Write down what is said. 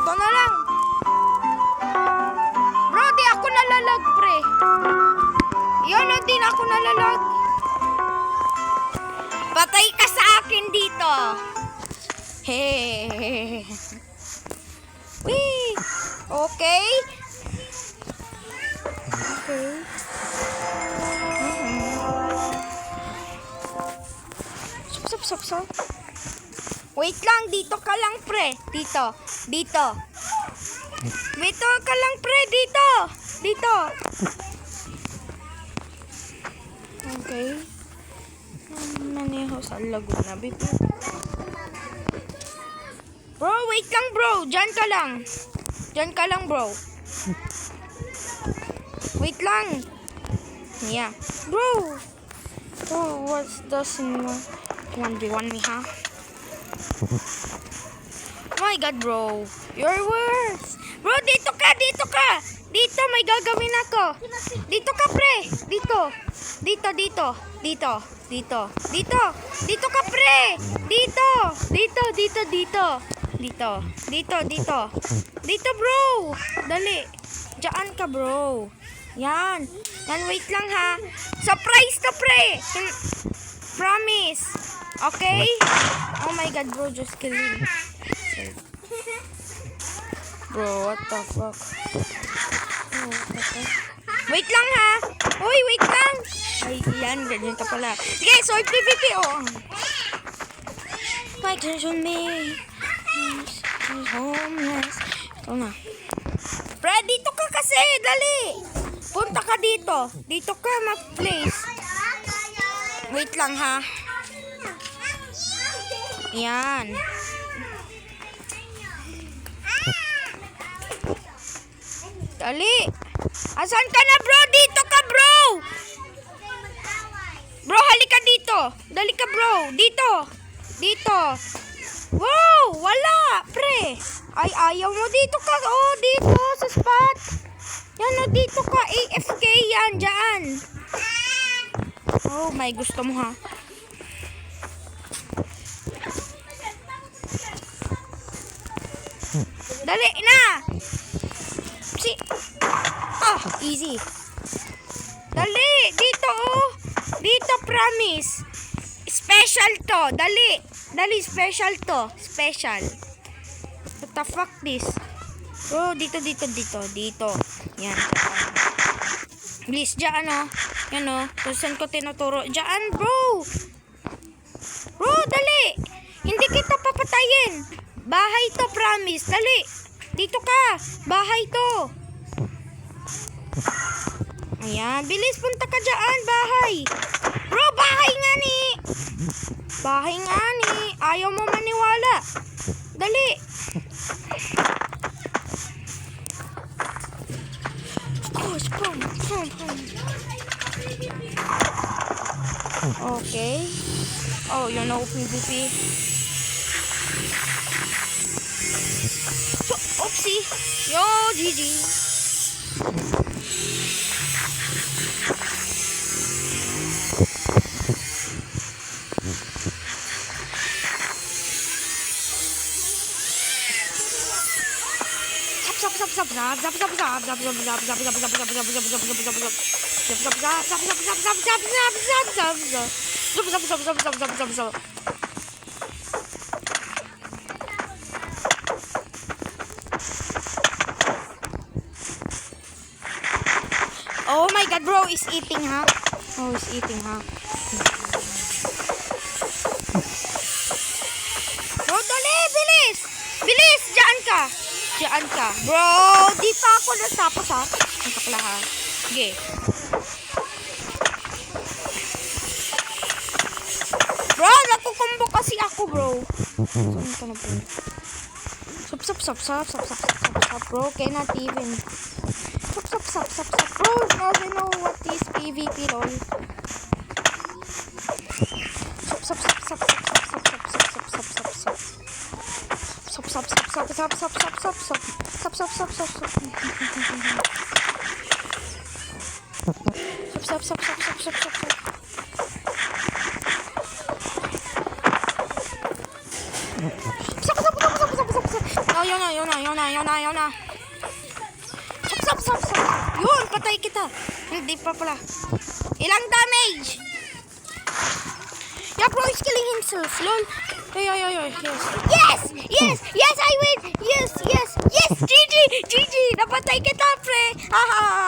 Ito na lang. Bro, di ako nalalag, pre. Yun, di na ako nalalag. Patay ka sa akin dito. Hey. Wee. Okay. Okay. Sup. Wait lang, dito ka lang, pre. Dito. Dito ka lang, pre. Dito. Okay. Maneho sa Laguna, baby. Bro, wait lang, bro. Diyan ka lang, bro. Wait lang. Yeah. Bro. Oh, what's this? 1v1 me, ha? Oh my God, bro. You're worse. Bro, dito ka. Dito, may gagawin ako. Dito ka, pre. Dito ka, pre. Dito, bro. Dali. Diyan ka, bro. Yan, wait lang, ha. Surprise to, pre. Promise. Okay? Oh my God, bro, just kill me. Bro, what the fuck? Wait lang, ha. Uy, wait lang. Ay, yan, ganyan ka pala. Sige, so PVP, oh. My attention me. Homeless. Ito na. Pre, dito ka kasi, dali. Punta ka dito. Dito ka, ma-place. Wait lang, ha. Yan. Dali. Asan ka na, bro? Dito ka, bro. Bro, halika dito. Dali ka, bro. Dito. Wow, wala, pre. Ay, ayaw mo. Dito ka. Oh, dito sa spot. Yan, oh, dito ka. AFK yan, dyan. Oh, may gusto mo, ha. Dali na. Easy. Dali, dito, oh. Dito, promise. Special to. Dali, special to. Special. What the fuck this? Bro, dito. Yan. Please, dyan, oh. Yan, oh. Kung saan ko tinuturo. Dyan, bro. Bro, dali. Hindi kita papatayin. Bahay to, promise. Dali. Dito ka. Bahay to. Ayan. Bilis, punta ka dyan. Bahay. Bro, bahay nga ni. Ayaw mo maniwala. Dali. Okay. Oh, you know PvP. So, oopsie. Yo, GG. Oh my God, bro is eating, ha? Bro, dali, bilis! Diyan ka. Bro, di pa ako natapos, ha? Ang kakla, ha? Sige. Bro, nakukumbo kasi ako, bro. Saan ka na, bro? Sup, bro. Cannot even. Sup. Bro, doesn't know what is PvP, lol. Sup. Oh, yun na. Stop. Yun, patay kita. Hindi pa pala. Ilang damage? Yeah, bro, he's killing himself. Lol. Yes, I win. Yes. GG. Napatay kita, pre. Haha.